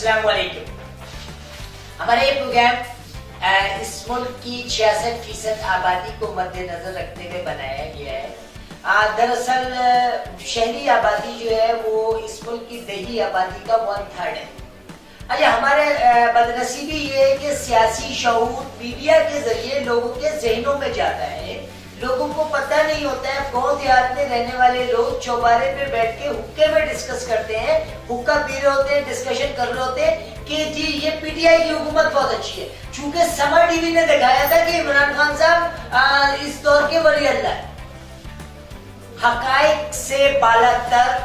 السلام علیکم. ہمارا یہ پروگرام اس ملک کی 66% آبادی کو مد نظر رکھتے ہوئے بنایا گیا ہے. دراصل شہری آبادی جو ہے وہ اس ملک کی دیہی آبادی کا 1/3 ہے. ہمارے بدنصیبی یہ ہے کہ سیاسی شعور میڈیا کے ذریعے لوگوں کے ذہنوں میں جاتا ہے. لوگوں کو پتہ نہیں ہوتا ہے. گاؤں دیہات میں رہنے والے لوگ چوبارے پہ بیٹھ کے حقے میں ڈسکس کرتے ہیں, حقہ پی رہے ہوتے ہیں, ڈسکشن کر رہے ہوتے ہیں کہ جی یہ پی ٹی آئی کی حکومت بہت اچھی ہے. چونکہ سما ٹی وی نے دکھایا تھا کہ عمران خان صاحب اس دور کے ولی اللہ ہے. حقائق سے بالا تر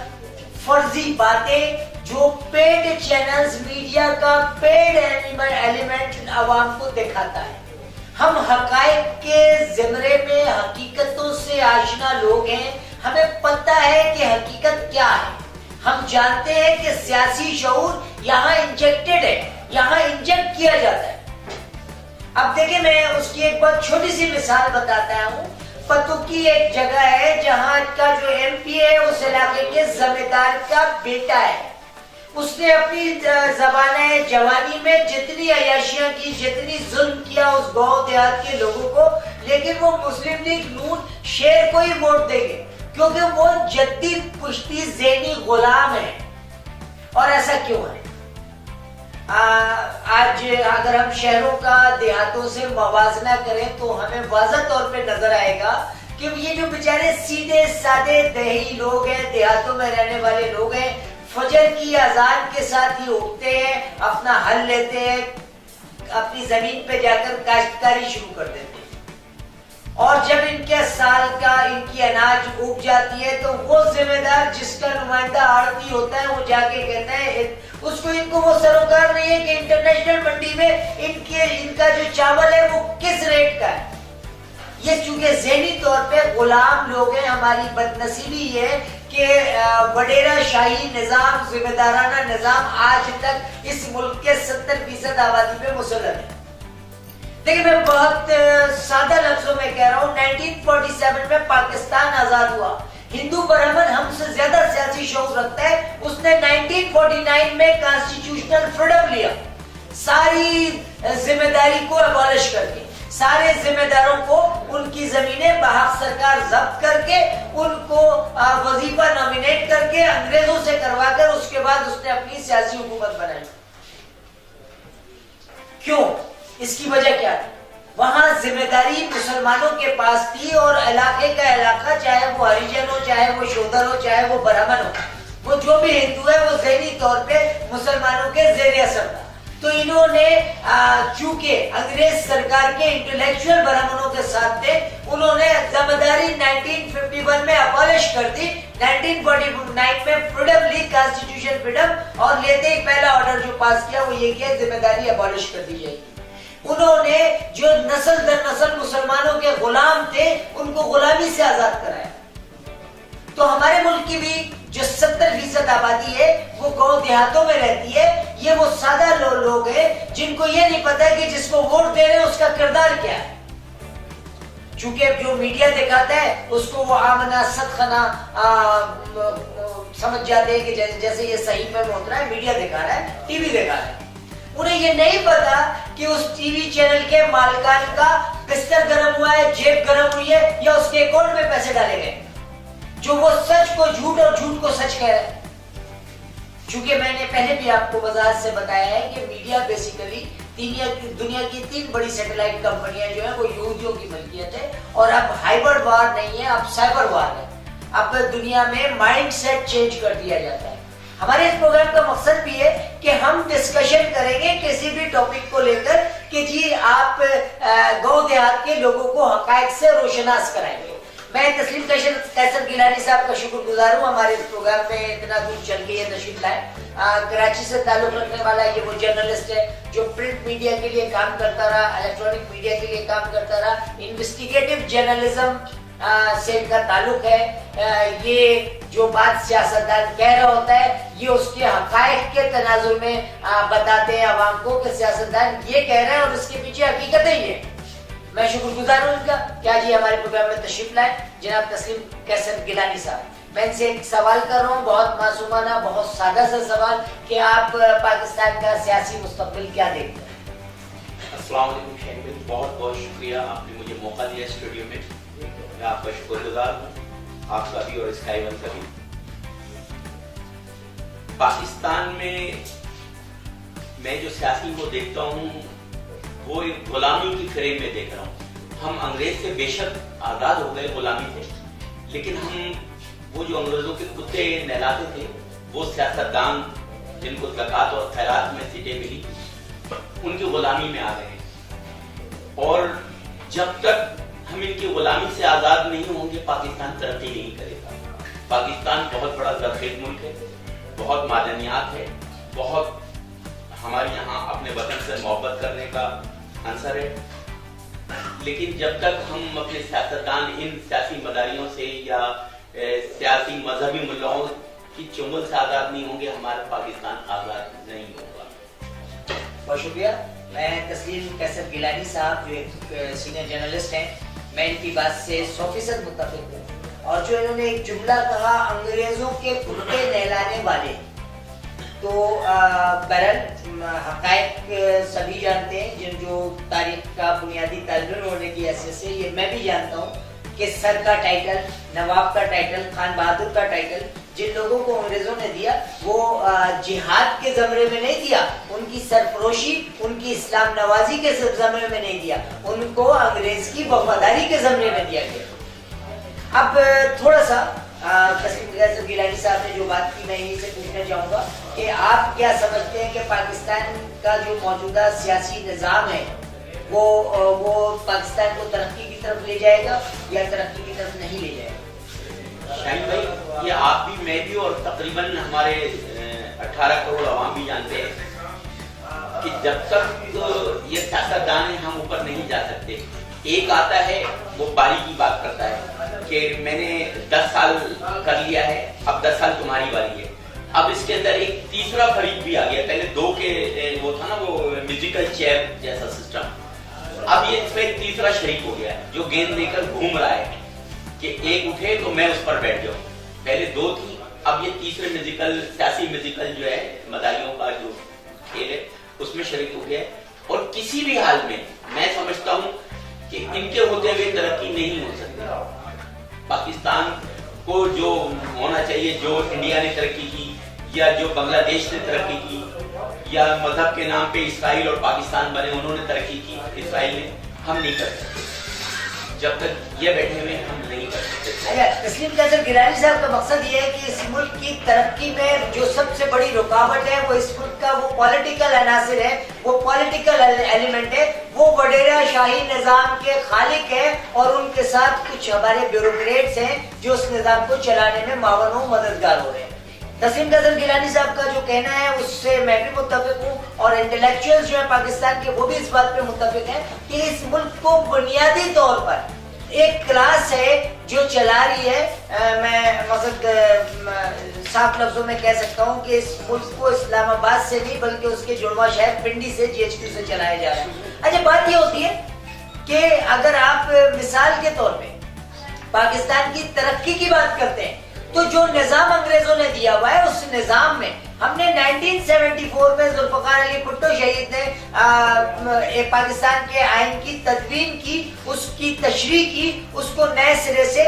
فرضی باتیں جو پیڈ چینلز میڈیا کا پیڈ ایلیمنٹ عوام کو دکھاتا ہے. ہم حقائق کے زمرے میں حقیقتوں سے آشنا لوگ ہیں. ہمیں پتہ ہے کہ حقیقت کیا ہے. ہم جانتے ہیں کہ سیاسی شعور یہاں انجیکٹڈ ہے, یہاں انجیکٹ کیا جاتا ہے. اب دیکھیں میں اس کی ایک بہت چھوٹی سی مثال بتاتا ہوں. پتوکی ایک جگہ ہے جہاں کا جو ایم پی ہے اس علاقے کے ذمہ دار کا بیٹا ہے. اس نے اپنی زمانہ جوانی میں جتنی عیاشیاں کی, جتنی ظلم کیا اس گاؤں دیہات کے لوگوں کو, لیکن وہ مسلم لیگ نون شیر کو ہی ووٹ دیں گے کیونکہ وہ جدی پشتی ذہنی غلام ہے. اور ایسا کیوں ہے؟ آج اگر ہم شہروں کا دیہاتوں سے موازنہ کریں تو ہمیں واضح طور پہ نظر آئے گا کہ یہ جو بیچارے سیدھے سادے دیہی لوگ ہیں, دیہاتوں میں رہنے والے لوگ ہیں, فجر کی اذان کے ساتھ ہی اٹھتے ہیں, اپنا حل لیتے ہیں, اپنی زمین پہ جا کر کاشتکاری شروع کر دیتے ہیں. اور جب ان کے سال کا ان کی اناج اگ جاتی ہے تو وہ ذمہ دار جس کا نمائندہ آڑتی ہوتا ہے وہ جا کے کہتا ہے اس کو, ان کو وہ سروکار نہیں ہے کہ انٹرنیشنل منڈی میں ان کا جو چاول ہے وہ کس ریٹ کا ہے. یہ چونکہ ذہنی طور پہ غلام لوگ ہیں. ہماری بدنصیبی یہ کہ وڈیرا شاہی نظام, ذمہ دارانہ نظام آج تک اس ملک کے 70% آبادی پہ مسلط ہے. دیکھیں میں بہت سادہ لفظوں میں کہہ رہا ہوں. 1947 میں پاکستان آزاد ہوا. ہندو برہمن ہم سے زیادہ سیاسی شعور رکھتا ہے. اس نے 1949 میں کانسٹیٹیوشنل فریڈم لیا, ساری ذمہ داری کو ابالش کر کے, سارے ذمہ داروں کو ان کی زمینیں بحق سرکار ضبط کر کے, ان کو وظیفہ نامینیٹ کر کے انگریزوں سے کروا کر اس کے بعد اس نے اپنی سیاسی حکومت بنائی. کیوں؟ اس کی وجہ کیا تھی؟ وہاں ذمہ داری مسلمانوں کے پاس تھی اور علاقے کا علاقہ, چاہے وہ ہریجن ہو, چاہے وہ شودر ہو, چاہے وہ برہمن ہو, وہ جو بھی ہندو ہے وہ ذہنی طور پہ مسلمانوں کے زیر اثر تھا. تو انہوں نے چونکہ انگریز سرکار کے انٹلیکچوئل برہمنوں کے ساتھ تھے, انہوں نے ذمہ داری 1951 میں ابالش کر دی. 1949 میں فریڈم لی, کانسٹیٹیوشن فریڈم, اور لیتے ہی پہلا آرڈر جو پاس کیا وہ یہ کہ ذمہ داری ابالش کر دی جائے گی. انہوں نے جو نسل در نسل مسلمانوں کے غلام تھے ان کو غلامی سے آزاد کرایا. تو ہمارے ملک کی بھی جو 70% آبادی ہے وہ گاؤں دیہاتوں میں رہتی ہے. یہ وہ سادہ لوگ ہیں جن کو یہ نہیں پتا کہ جس کو ووٹ دے رہے ہیں اس کا کردار کیا ہے. چونکہ جو میڈیا دکھاتا ہے اس کو وہ آمنا صدقنا سمجھ جاتے ہیں کہ جیسے یہ صحیح میں ہوتا ہے, میڈیا دکھا رہا ہے, ٹی وی دکھا رہا ہے. انہیں یہ نہیں پتا کہ اس ٹی وی چینل کے مالکان کا بستر گرم ہوا ہے, جیب گرم ہوئی ہے, یا اس کے اکاؤنٹ میں پیسے ڈالے گئے, جو وہ سچ کو جھوٹ اور جھوٹ کو سچ کہہ رہے ہیں. چونکہ میں نے پہلے بھی آپ کو وضاحت سے بتایا ہے کہ میڈیا بیسیکلی دنیا کی 3 بڑی سیٹلائٹ کمپنیاں جو ہیں وہ یہودیوں کی ملکیت ہے. اور اب ہائبرڈ وار نہیں ہے, اب سائبر وار ہے. اب دنیا میں مائنڈ سیٹ چینج کر دیا جاتا ہے. ہمارے اس پروگرام کا مقصد بھی ہے کہ ہم ڈسکشن کریں گے کسی بھی ٹاپک کو لے کر کہ جی آپ گاؤں دیہات کے لوگوں کو حقائق سے روشناس کرائیں گے. میں تسلیم قیصر گیلانی صاحب کا شکر گزار ہوں, ہمارے اس پروگرام میں اتنا دور چل کے یہ تشریف لائے. کراچی سے تعلق رکھنے والا یہ وہ جرنلسٹ ہے جو پرنٹ میڈیا کے لیے کام کرتا رہا, الیکٹرانک میڈیا کے لیے کام کرتا رہا. انویسٹیگیٹو جرنلزم سے ان کا تعلق ہے. یہ جو بات سیاستدان کہہ رہا ہوتا ہے یہ اس کے حقائق کے تناظر میں بتاتے ہیں عوام کو کہ سیاستدان یہ کہہ رہے ہیں اور اس کے پیچھے حقیقتیں ہی ہے. میں شکر گزار ہوں ان کا. کیا جی ہمارے پروگرام میں تشریف لائے جناب تسلیم قیصر گیلانی صاحب. میں ان سے ایک سوال کر رہا ہوں، بہت معصومانہ، بہت سادہ سا سوال، کہ آپ پاکستان کا سیاسی مستقبل کیا دیکھتے ہیں؟ السلام علیکم شاہین بھائی، بہت بہت شکریہ، آپ نے مجھے موقع دیا اسٹوڈیو میں، میں آپ کا شکر گزار ہوں، آپ کا بھی اور اسکائی ون کا بھی۔ پاکستان میں جو سیاسی کو دیکھتا ہوں وہ ایک غلامی کی فریم میں دیکھ رہا ہوں۔ ہم انگریز سے بے شک آزاد ہو گئے غلامی سے، لیکن ہم وہ جو انگریزوں کے کتے نہلاتے تھے وہ سیاستدان جن کو زکوٰۃ اور خیرات میں سیٹیں ملی ان کی غلامی میں آ گئے ہیں، اور جب تک ہم ان کی غلامی سے آزاد نہیں ہوں گے پاکستان ترقی نہیں کرے گا۔ پاکستان بہت بڑا زرخیز ملک ہے، بہت معدنیات ہے، بہت ہمارے یہاں اپنے وطن سے محبت کرنے کا عنصر ہے، لیکن جب تک ہم اپنے سیاستدان ان سیاسی مداریوں سے یا سیاسی مذہبی ملاؤں کی چنگل سے آزاد نہیں ہوں گے، ہمارا پاکستان آزاد نہیں ہوگا۔ بہت شکریہ۔ میں تسلیم قیصر گیلانی صاحب جو ایک سینئر جرنلسٹ ہیں، میں ان کی بات سے 100% متفق ہوں، اور جو انہوں نے ایک جملہ کہا انگریزوں کے کتے نہلانے والے، تو بہرحال حقائق سبھی جانتے ہیں، جن جو تاریخ کا بنیادی طالب علم ہونے کی حیثیت سے یہ میں بھی جانتا ہوں کہ سر کا ٹائٹل، نواب کا ٹائٹل، خان بہادر کا ٹائٹل جن لوگوں کو انگریزوں نے دیا وہ جہاد کے زمرے میں نہیں دیا، ان کی سرفروشی، ان کی اسلام نوازی کے زمرے میں نہیں دیا، ان کو انگریز کی وفاداری کے زمرے میں دیا گیا۔ اب تھوڑا سا تسلیم قیصر گیلانی صاحب نے جو بات کی، میں انہی سے پوچھنا چاہوں گا کہ آپ کیا سمجھتے ہیں کہ پاکستان کا جو موجودہ سیاسی نظام ہے وہ پاکستان کو ترقی کی طرف لے جائے گا یا ترقی کی طرف نہیں لے جائے گا؟ شاہین بھائی، یہ آپ بھی، میں بھی، اور تقریباً ہمارے 18 کروڑ عوام بھی جانتے ہیں کہ جب تک یہ سیاستدان ہیں ہم اوپر نہیں جا سکتے۔ ایک آتا ہے وہ پاری کی بات کرتا ہے کہ میں نے 10 سال کر لیا ہے، اب 10 سال تمہاری باری ہے۔ اب اس کے اندر ایک تیسرا فریق بھی آ گیا، پہلے 2 کے وہ تھا نا وہ میوزیکل چیئر جیسا سسٹم، اب یہ اس میں ایک تیسرا شریک ہو گیا ہے جو گیند لے کر گھوم رہا ہے کہ ایک اٹھے تو میں اس پر بیٹھ جاؤں۔ پہلے 2 تھی، اب یہ تیسرے میوزیکل، سیاسی میوزیکل جو ہے مداریوں کا جو کھیل ہے اس میں شریک ہو گیا ہے، اور کسی بھی حال میں میں سمجھتا ہوں کہ ان کے ہوتے ہوئے ترقی نہیں ہو سکتی۔ پاکستان کو جو ہونا چاہیے، جو انڈیا نے ترقی کی یا جو بنگلہ دیش نے ترقی کی یا مذہب کے نام پہ اسرائیل اور پاکستان بنے انہوں نے ترقی کی، اسرائیل نے، ہم نہیں کر سکتے جب تک یہ بیٹھے ہوئے ہم نہیں کر سکتے۔ تسلیم قیصر گیلانی صاحب کا مقصد یہ ہے کہ اس ملک کی ترقی میں جو سب سے بڑی رکاوٹ ہے وہ اس ملک کا وہ پولیٹیکل عناصر ہے، وہ پولیٹیکل ایلیمنٹ ہے، وہ وڈیرا شاہی نظام کے خالق ہے، اور ان کے ساتھ کچھ ہمارے بیوروکریٹس ہیں جو اس نظام کو چلانے میں معاون و مددگار ہو رہے ہیں۔ تسلیم قیصر گیلانی صاحب کا جو کہنا ہے اس سے میں بھی متفق ہوں، اور انٹلیکچوئلز جو ہیں پاکستان کے وہ بھی اس بات پہ متفق ہیں کہ اس ملک کو بنیادی طور پر ایک کلاس ہے جو چلا رہی ہے۔ میں مقصد صاف لفظوں میں کہہ سکتا ہوں کہ اس ملک کو اسلام آباد سے نہیں بلکہ اس کے جڑواں شہر پنڈی سے GHQ سے چلایا جا رہا ہے۔ اچھا، بات یہ ہوتی ہے کہ اگر آپ مثال کے طور پہ پاکستان کی ترقی کی بات کرتے ہیں تو جو نظام انگریزوں نے دیا ہوا ہے اس نظام میں ہم نے 1974 میں ذوالفقار علی بھٹو شہید نے پاکستان کے آئین کی تدوین کی، اس کی تشریح کی، اس کو نئے سرے سے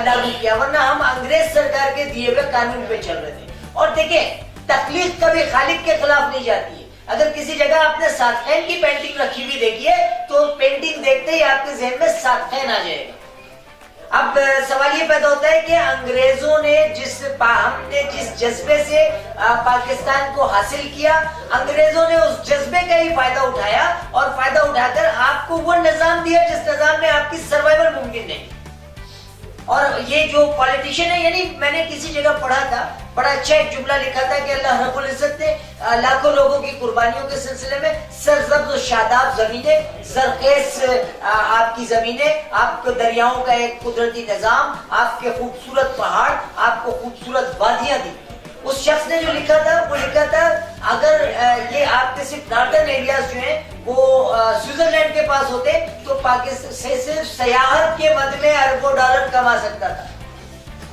لاگو کیا، ورنہ ہم انگریز سرکار کے دیے ہوئے قانون پہ چل رہے تھے۔ اور دیکھیں، تخلیق کبھی خالق کے خلاف نہیں جاتی ہے۔ اگر کسی جگہ آپ نے ساتخین کی پینٹنگ رکھی ہوئی دیکھی ہے تو پینٹنگ دیکھتے ہی آپ کے ذہن میں ساتخین آ جائے گا۔ اب سوال یہ پیدا ہوتا ہے کہ انگریزوں نے ہم نے جس جذبے سے پاکستان کو حاصل کیا، انگریزوں نے اس جذبے کا ہی فائدہ اٹھایا، اور فائدہ اٹھا کر آپ کو وہ نظام دیا جس نظام میں آپ کی سروائیول ممکن نہیں۔ اور یہ جو پالیٹیشین ہے، یعنی میں نے کسی جگہ پڑھا تھا، بڑا اچھا ایک جملہ لکھا تھا کہ اللہ رب العزت نے لاکھوں لوگوں کی قربانیوں کے سلسلے میں سرسبز و شاداب زمینیں، زرخیز آپ کی زمینیں، آپ کو دریاؤں کا ایک قدرتی نظام، آپ کے خوبصورت پہاڑ، آپ کو خوبصورت وادیاں دی۔ اس شخص نے جو لکھا تھا وہ لکھا تھا اگر یہ آپ کے صرف نارتھرن ایریاز جو ہیں وہ سوئٹزرلینڈ کے پاس ہوتے تو پاکستان سے صرف سیاحت کے مد میں اربوں ڈالر کما سکتا تھا۔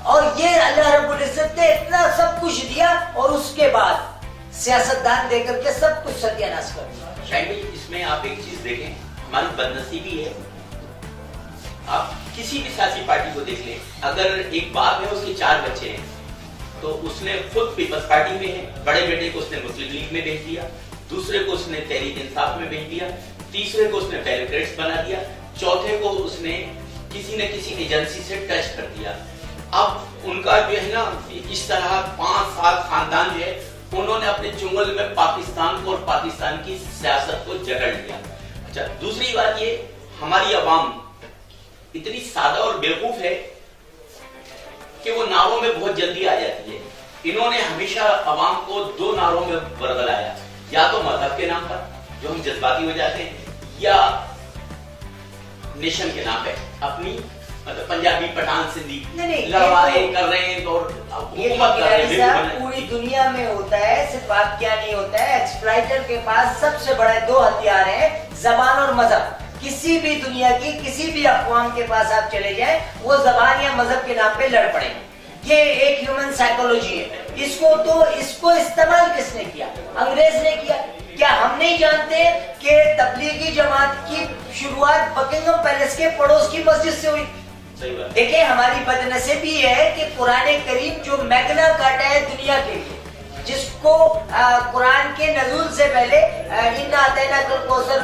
اور یہ اللہ رب العزت نے اتنا سب کچھ دیا اور اس کے بعد سیاستدان دے کر کے سب کچھ ستیہ ناش کر دیا. شاہین بھائی اس میں آپ ایک چیز دیکھیں, ہماری بدنصیبی ہے, آپ کسی بھی سیاسی پارٹی کو دیکھ لیں, اگر ایک باپ ہے اس کے 4 بچے ہیں تو اس نے خود پیپلز پارٹی میں ہے, بڑے بیٹے کو اس نے مسلم لیگ میں بھیج دیا, دوسرے کو اس نے تحریک انصاف میں بھیج دیا, تیسرے کو اس نے بیوروکریٹس بنا دیا, چوتھے کو اس نے کسی نہ کسی ایجنسی سے ٹچ کر دیا. اب ان کا جو ہے نا اس طرح 5-7 خاندان جو ہے انہوں نے اپنے چنگل میں پاکستان کو اور پاکستان کی سیاست کو جکڑ لیا. اچھا دوسری بات یہ, ہماری عوام اتنی سادہ اور بیوقوف ہے کہ وہ نعروں میں بہت جلدی آ جاتی ہے. انہوں نے ہمیشہ عوام کو 2 نعروں میں برگلایا, یا تو مذہب کے نام پر جو ہم جذباتی ہو جاتے ہیں, یا نیشن کے نام پہ اپنی مطلب پنجابی پٹھان سندھی لڑائی کر رہے ہیں اور حکومت کر رہے ہیں. پوری دنیا میں ہوتا ہے, صرف آپ کیا نہیں ہوتا ہے, ایکسپلائٹر کے پاس سب سے بڑے 2 ہتھیار ہیں, زبان اور مذہب. کسی بھی دنیا کی کسی بھی اقوام کے پاس آپ چلے جائیں وہ زبان یا مذہب کے نام پہ لڑ پڑیں. یہ ایک ہیومن سائیکولوجی ہے. اس کو استعمال کس نے کیا؟ انگریز نے کیا. کیا ہم نہیں جانتے کہ تبلیغی جماعت کی شروعات بکنگم پیلس کے پڑوس کی مسجد سے ہوئی؟ دیکھیں ہماری بدنصیبی ہے کہ قرآن کریم جو میگنا کارٹا ہے دنیا کے لیے, جس کو قرآن کے نزول سے پہلے اِنَّا أَعْطَيْنَاكَ الْكَوْثَرَ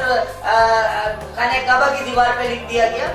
خانہ کعبہ کی دیوار پہ لکھ دیا گیا,